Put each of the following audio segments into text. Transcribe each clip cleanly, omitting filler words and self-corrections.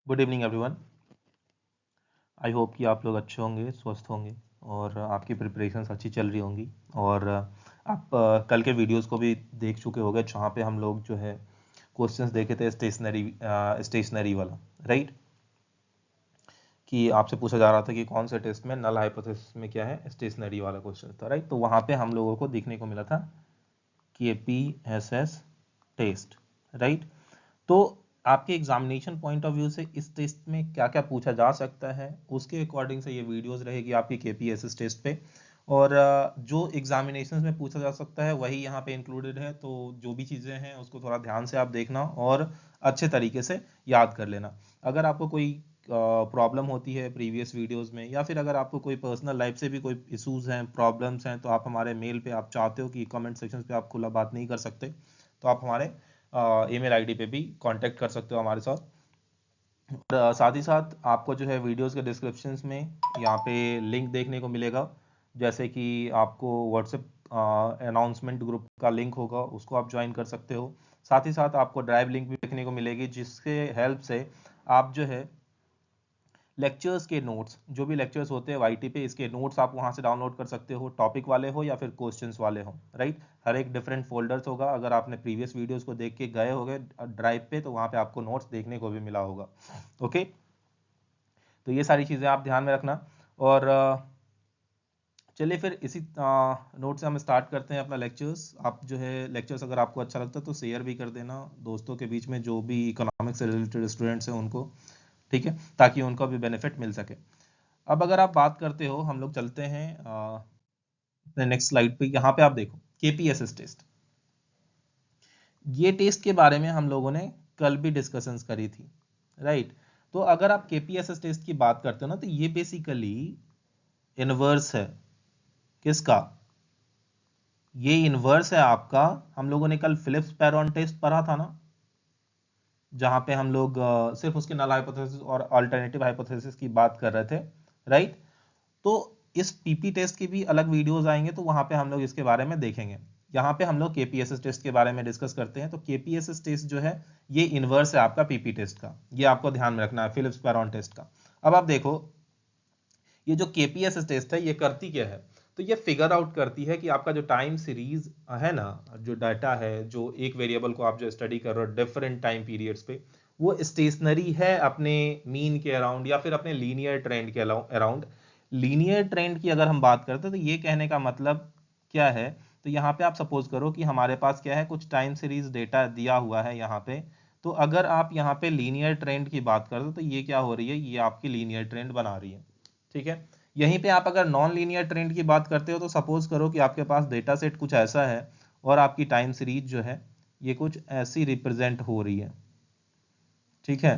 Good evening everyone. I hope कि आप लोग अच्छे होंगे, स्वस्थ होंगे और आपकी प्रिपरेशंस अच्छी चल रही होंगी। और आप कल के वीडियोस को भी देख चुके होंगे जहाँ पे हम लोग जो है क्वेश्चंस देखे थे स्टेशनरी वाला, राइट। कि आपसे पूछा जा रहा था कि कौन से टेस्ट में नल हाइपोथेसिस में क्या है, स्टेशनरी वाला क्वेश्चन था, राइट। तो वहाँ पे हम लोगों को देखने को मिला था KPSS टेस्ट, राइट। तो आपके एग्जामिनेशन पॉइंट ऑफ व्यू से इस टेस्ट में क्या क्या पूछा जा सकता है, उसके अकॉर्डिंग से ये वीडियोस रहेगी आपकी KPSS टेस्ट पे। और जो एग्जामिनेशंस में पूछा जा सकता है वही यहाँ पे इंक्लूडेड है। तो जो भी चीज़ें हैं उसको थोड़ा ध्यान से आप देखना और अच्छे तरीके से याद कर लेना। अगर आपको कोई प्रॉब्लम होती है प्रीवियस वीडियोस में, या फिर अगर आपको कोई पर्सनल लाइफ से भी कोई इश्यूज हैं, प्रॉब्लम्स हैं, तो आप हमारे मेल पे आप चाहते हो कि कमेंट सेक्शन पे आप खुला बात नहीं कर सकते, तो आप हमारे ईमेल आईडी पे भी कांटेक्ट कर सकते हो हमारे साथ। और साथ ही साथ आपको जो है वीडियोस के डिस्क्रिप्शन में यहाँ पे लिंक देखने को मिलेगा। जैसे कि आपको व्हाट्सएप अनाउंसमेंट ग्रुप का लिंक होगा, उसको आप ज्वाइन कर सकते हो। साथ ही साथ आपको ड्राइव लिंक भी देखने को मिलेगी, जिसके हेल्प से आप जो है लेक्चर्स के नोट्स, जो भी लेक्चर्स होते हैं YT पे, इसके नोट्स आप वहां से डाउनलोड कर सकते हो, टॉपिक वाले हो या फिर क्वेश्चंस वाले हो, राइट। हर एक डिफरेंट फोल्डर्स होगा। अगर आपने प्रीवियस वीडियोस को देख के गए होगे ड्राइव पे, तो वहां पे आपको नोट्स देखने को भी मिला होगा। ओके, तो ये सारी चीज़ें आप ध्यान में रखना। और चलिए फिर इसी नोट से हम स्टार्ट करते हैं अपना लेक्चर्स। आप जो है लेक्चर्स अगर आपको अच्छा लगता है तो शेयर भी कर देना दोस्तों के बीच में, जो भी इकोनॉमिक्स से रिलेटेड स्टूडेंट्स हैं उनको, ठीक है, ताकि उनको भी बेनिफिट मिल सके। अब अगर आप बात करते हो, हम लोग चलते हैं नेक्स्ट स्लाइड पे। यहाँ पे आप देखो KPSS टेस्ट। ये टेस्ट के बारे में हम लोगों ने कल भी डिस्कशंस करी थी, राइट। तो अगर आप KPSS टेस्ट की बात करते हो ना, तो ये बेसिकली इनवर्स है। किसका? ये इनवर्स है आपका। हम लोगों ने कल फिलिप्स पैरॉन टेस्ट पढ़ा था ना, जहां पे हम लोग सिर्फ उसके नल हाइपोथेसिस और अल्टरनेटिव हाइपोथेसिस की बात कर रहे थे, राइट। तो इस PP टेस्ट की भी अलग वीडियोस आएंगे, तो वहां पे हम लोग इसके बारे में देखेंगे। यहाँ पे हम लोग KPSS टेस्ट के बारे में डिस्कस करते हैं। तो KPSS टेस्ट जो है ये इनवर्स है आपका PP टेस्ट का, ये आपको ध्यान में रखना है, फिलिप्स पैरॉन टेस्ट का। अब आप देखो ये जो KPSS टेस्ट है ये करती क्या है। तो ये फिगर आउट करती है कि आपका जो टाइम सीरीज है ना, जो डाटा है, जो एक वेरिएबल को आप जो स्टडी कर रहे हो डिफरेंट टाइम पीरियड्स पे, वो स्टेशनरी है अपने मीन के अराउंड या फिर अपने लीनियर ट्रेंड के अराउंड। लीनियर ट्रेंड की अगर हम बात करते हैं तो ये कहने का मतलब क्या है। तो यहाँ पे आप सपोज करो कि हमारे पास क्या है, कुछ टाइम सीरीज डेटा दिया हुआ है यहाँ पे। तो अगर आप यहाँ पे लीनियर ट्रेंड की बात करते हो तो ये क्या हो रही है, ये आपकी लीनियर ट्रेंड बना रही है, ठीक है। यहीं पे आप अगर नॉन लीनियर ट्रेंड की बात करते हो तो सपोज करो कि आपके पास डेटा सेट कुछ ऐसा है और आपकी टाइम सीरीज जो है ये कुछ ऐसी रिप्रेजेंट हो रही है, ठीक है।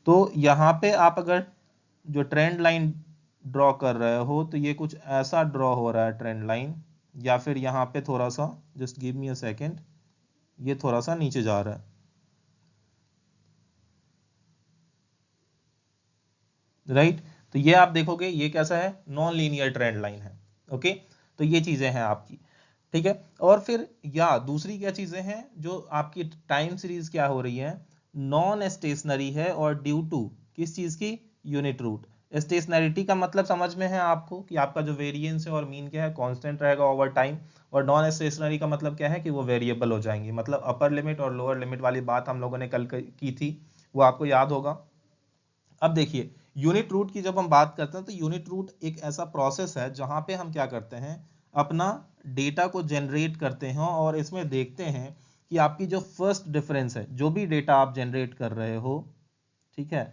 तो यहाँ पे आप अगर जो ट्रेंड लाइन ड्रॉ कर रहे हो तो ये कुछ ऐसा ड्रॉ हो रहा है ट्रेंड लाइन, या फिर यहाँ पे थोड़ा सा, just give me a second, ये थोड़ा सा नीचे जा रहा है, राइट। तो ये आप देखोगे ये कैसा है, नॉन लीनियर ट्रेंड लाइन है। ओके, तो ये चीजें हैं आपकी, ठीक है। और फिर या दूसरी क्या चीजें हैं, जो आपकी टाइम सीरीज क्या हो रही है, नॉन स्टेशनरी है, और ड्यू टू किस चीज की, यूनिट रूट। स्टेशनरिटी का मतलब समझ में है आपको कि आपका जो वेरिएंस है और मीन क्या है, कांस्टेंट रहेगा ओवर टाइम। और नॉन स्टेशनरी का मतलब क्या है कि वो वेरिएबल हो जाएंगी। मतलब अपर लिमिट और लोअर लिमिट वाली बात हम लोगों ने कल की थी, वो आपको याद होगा। अब देखिए यूनिट रूट की जब हम बात करते हैं तो यूनिट रूट एक ऐसा प्रोसेस है जहां पे हम क्या करते हैं, अपना डेटा को जनरेट करते हैं और इसमें देखते हैं कि आपकी जो फर्स्ट डिफरेंस है, जो भी डेटा आप जनरेट कर रहे हो, ठीक है,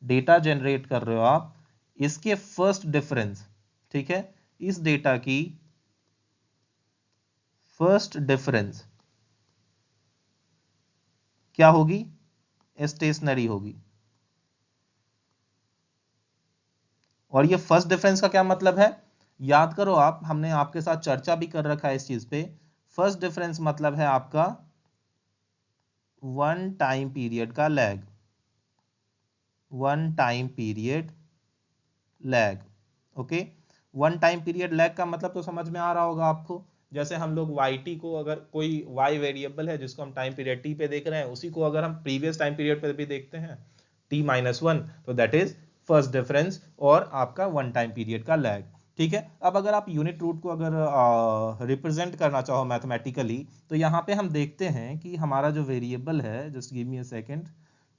डेटा जनरेट कर रहे हो आप, इसके फर्स्ट डिफरेंस, ठीक है, इस डेटा की फर्स्ट डिफरेंस क्या होगी, स्टेशनरी होगी। और ये फर्स्ट डिफरेंस का क्या मतलब है, याद करो आप, हमने आपके साथ चर्चा भी कर रखा है इस चीज पे। फर्स्ट डिफरेंस मतलब है आपका वन टाइम पीरियड का lag, one time period lag. Okay, one time period lag का मतलब तो समझ में आ रहा होगा आपको जैसे हम लोग yt को, अगर कोई y वेरिएबल है जिसको हम टाइम पीरियड t पे देख रहे हैं, उसी को अगर हम प्रीवियस टाइम पीरियड पे भी देखते हैं t-1, तो दैट इज फर्स्ट डिफरेंस और आपका वन टाइम पीरियड का लैग। ठीक है, अब अगर आप यूनिट रूट को अगर रिप्रेजेंट करना चाहो मैथमेटिकली, तो यहाँ पे हम देखते हैं कि हमारा जो वेरिएबल है, just give me a second,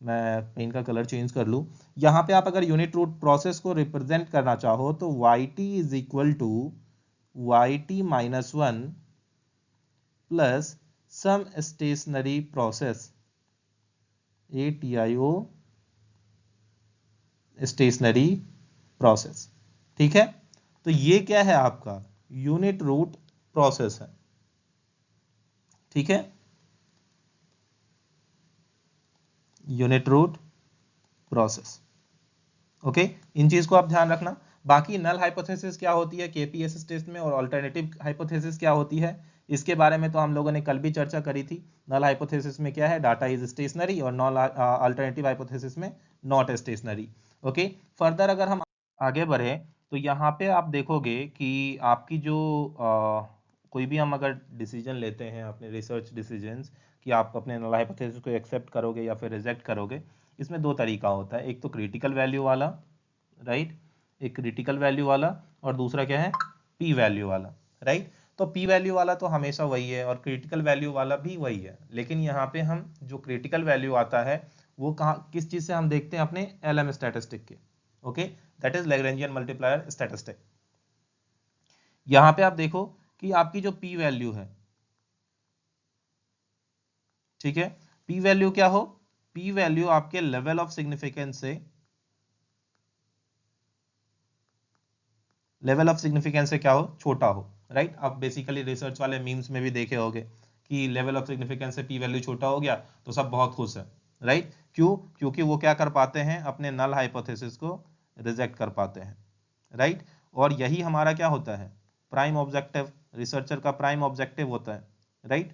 मैं पेन का कलर चेंज कर लूँ। यहाँ पे आप अगर यूनिट रूट प्रोसेस को रिप्रेजेंट करना चाहो तो yt is equal to yt-1 plus some stationary process ATIO stationary process. ठीक है, तो ये क्या है, आपका यूनिट रूट प्रोसेस है। ठीक है, यूनिट रूट प्रोसेस। ओके, इन चीज को आप ध्यान रखना। बाकी नल हाइपोथेसिस क्या होती है केपीएसएस टेस्ट में, और अल्टरनेटिव हाइपोथेसिस क्या होती है, इसके बारे में तो हम लोगों ने कल भी चर्चा करी थी। नल हाइपोथेसिस में क्या है, डाटा इज स्टेशनरी, और नॉन अल्टरनेटिव हाइपोथेसिस में नॉट स्टेशनरी। ओके, फर्दर अगर हम आगे बढ़े तो यहाँ पे आप देखोगे कि आपकी जो कोई भी हम अगर डिसीजन लेते हैं अपने रिसर्च डिसीजंस, कि आप अपने नल हाइपोथेसिस को एक्सेप्ट करोगे या फिर रिजेक्ट करोगे, इसमें दो तरीका होता है। एक तो क्रिटिकल वैल्यू वाला, राइट, एक क्रिटिकल वैल्यू वाला, और दूसरा क्या है, पी वैल्यू वाला, राइट। तो पी वैल्यू वाला तो हमेशा वही है और क्रिटिकल वैल्यू वाला भी वही है, लेकिन यहाँ पे हम जो क्रिटिकल वैल्यू आता है वो कहाँ, किस चीज से हम देखते हैं, अपने LM स्टैटिस्टिक के। Okay, that is Lagrangian multiplier statistic. यहाँ पे आप देखो कि आपकी जो पी वैल्यू है, ठीक है, पी वैल्यू क्या हो, पी वैल्यू आपके लेवल ऑफ सिग्निफिकेंस से, लेवल ऑफ सिग्निफिकेंस से क्या हो, छोटा हो, राइट। आप बेसिकली रिसर्च वाले मीम्स में भी देखे होंगे कि लेवल ऑफ सिग्निफिकेंस से पी वैल्यू छोटा हो गया तो सब बहुत खुश है, राइट। क्यों, क्योंकि वो क्या कर पाते हैं, अपने नल हाइपोथेसिस को रिजेक्ट कर पाते हैं, राइट। और यही हमारा क्या होता है, प्राइम ऑब्जेक्टिव, रिसर्चर का प्राइम ऑब्जेक्टिव होता है, राइट।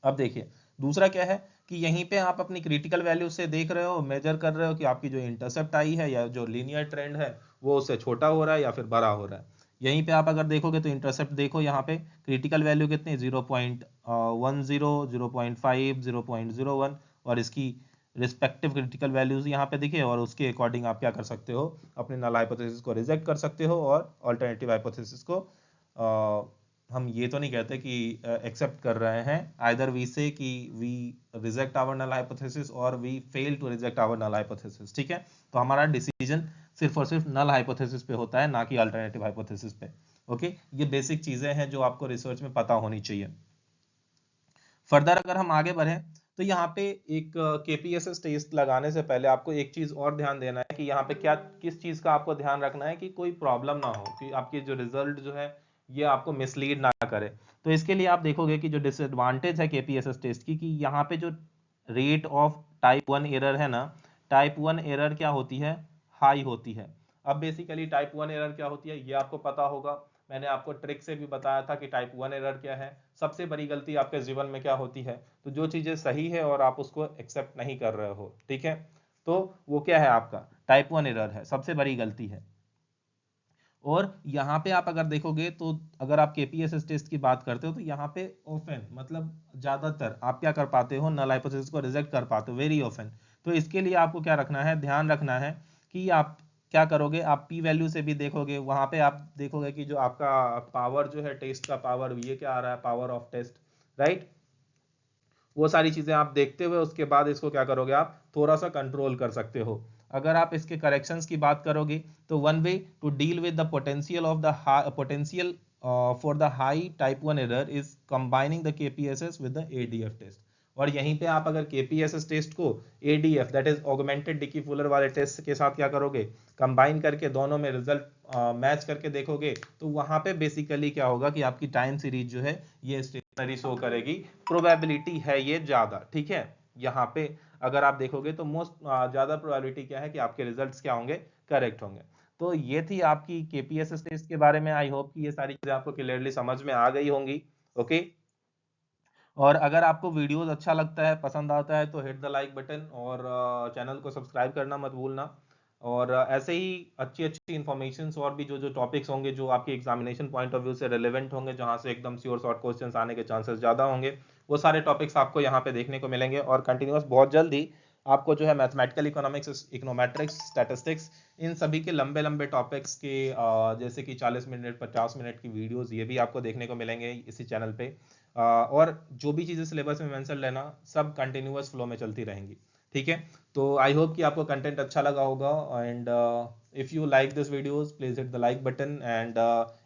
अब देखिए दूसरा क्या है कि यहीं पे आप अपनी क्रिटिकल वैल्यू से देख रहे हो, मेजर कर रहे हो कि आपकी जो इंटरसेप्ट आई है या जो लीनियर ट्रेंड है वो उससे छोटा हो रहा है या फिर बड़ा हो रहा है। यहीं पे आप अगर देखोगे तो इंटरसेप्ट देखो, यहाँ पे क्रिटिकल वैल्यू कितनी, 0.10, 0.5, 0.01, और इसकी रिस्पेक्टिव क्रिटिकल वैल्यूज यहाँ पे दिखे, और उसके अकॉर्डिंग आप क्या कर सकते हो, अपने नल हाइपोथेसिस को रिजेक्ट कर सकते हो और अल्टरनेटिव हाइपोथेसिस को हम ये तो नहीं कहते कि एक्सेप्ट कर रहे हैं, आइदर वी से कि we reject our null hypothesis और we fail to reject our null hypothesis. ठीक है, तो हमारा डिसीजन सिर्फ और सिर्फ नल हाइपोथेसिस पे होता है, ना कि अल्टरनेटिव हाइपोथेसिस पे। ओके, ये बेसिक चीजें हैं जो आपको रिसर्च में पता होनी चाहिए। फर्दर अगर हम आगे बढ़े तो यहाँ पे एक केपीएसएस टेस्ट लगाने से पहले आपको एक चीज और ध्यान देना है कि यहाँ पे क्या, किस चीज का आपको ध्यान रखना है कि कोई प्रॉब्लम ना हो, कि आपकी जो रिजल्ट जो है ये आपको मिसलीड ना करे। तो इसके लिए आप देखोगे कि जो डिसएडवांटेज है केपीएसएस टेस्ट की, कि यहाँ पे जो रेट ऑफ टाइप 1 एरर है ना, टाइप 1 एरर क्या होती है, हाई होती है। अब बेसिकली टाइप 1 एरर क्या होती है ये आपको पता होगा, मैंने आपको ट्रिक से भी बताया था कि टाइप 1 एरर क्या है। सबसे बड़ी गलती आपके जीवन में क्या होती है, तो जो चीजें सही है और आप उसको एक्सेप्ट नहीं कर रहे हो, ठीक है, तो वो क्या है, आपका टाइप 1 एरर है, सबसे बड़ी गलती है। और यहाँ पे आप अगर देखोगे तो अगर आप केपीएसएस टेस्ट की बात करते हो तो यहाँ पे ऑफन मतलब ज्यादातर आप क्या कर पाते हो, नल हाइपोथेसिस को रिजेक्ट कर पाते हो, वेरी ऑफन। तो इसके लिए आपको क्या रखना है, ध्यान रखना है कि आप क्या करोगे, आप पी वैल्यू से भी देखोगे, वहां पे आप देखोगे कि जो आपका पावर जो है, टेस्ट का पावर, ये क्या आ रहा है, पावर ऑफ टेस्ट, राइट। वो सारी चीजें आप देखते हुए उसके बाद इसको क्या करोगे, आप थोड़ा सा कंट्रोल कर सकते हो। अगर आप इसके करेक्शंस की बात करोगे तो one way to deal with the potential of the potential for the high type 1 error is combining the KPSS with the ADF test. और यहीं पे आप अगर केपीएसएस टेस्ट को ADF that is augmented Dickey Fuller वाले test के साथ क्या करोगे, कंबाइन करके दोनों में रिजल्ट मैच करके देखोगे, तो वहां पे बेसिकली क्या होगा कि आपकी टाइम सीरीज जो है ये स्टेशनरी शो करेगी, प्रोबेबिलिटी है ये ज्यादा, ठीक है। यहाँ पे अगर आप देखोगे तो मोस्ट ज्यादा प्रोबेबिलिटी क्या है कि आपके रिजल्ट्स क्या होंगे, करेक्ट होंगे। तो ये थी आपकी केपीएसएस टेस्ट के बारे में। आई होप कि ये सारी चीजें आपको क्लियरली समझ में आ गई होंगी। ओके, और अगर आपको वीडियोस अच्छा लगता है, पसंद आता है, तो हिट द लाइक बटन और चैनल को सब्सक्राइब करना मत भूलना। और ऐसे ही अच्छी अच्छी इन्फॉर्मेशन और भी जो जो टॉपिक्स होंगे जो आपके एग्जामिनेशन पॉइंट ऑफ व्यू से रिलेवेंट होंगे, जहां से एकदम श्योर शॉर्ट क्वेश्चंस आने के चांसेस ज़्यादा होंगे, वो सारे टॉपिक्स आपको यहाँ पे देखने को मिलेंगे। और कंटिन्यूस बहुत जल्दी आपको जो है मैथमेटिकल इकोनॉमिक्स, इकोनोमेट्रिक्स, स्टैटिस्टिक्स, इन सभी के लंबे लंबे टॉपिक्स के जैसे कि 40 मिनट 50 मिनट की वीडियोस, ये भी आपको देखने को मिलेंगे इसी चैनल पे। और जो भी चीज़ें सिलेबस में मेंशन लेना, सब कंटिन्यूअस फ्लो में चलती रहेंगी। ठीक है, तो आई होप कि आपको कंटेंट अच्छा लगा होगा। And if you like this videos please hit the like button, and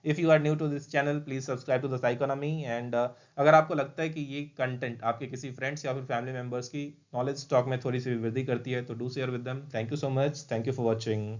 if you are new to this channel please subscribe to the Psychonomy. And अगर आपको लगता है कि ये कंटेंट आपके किसी फ्रेंड्स या फिर फैमिली मेंबर्स की नॉलेज स्टॉक में थोड़ी सी वृद्धि करती है, तो do share with them. Thank you so much, thank you for watching.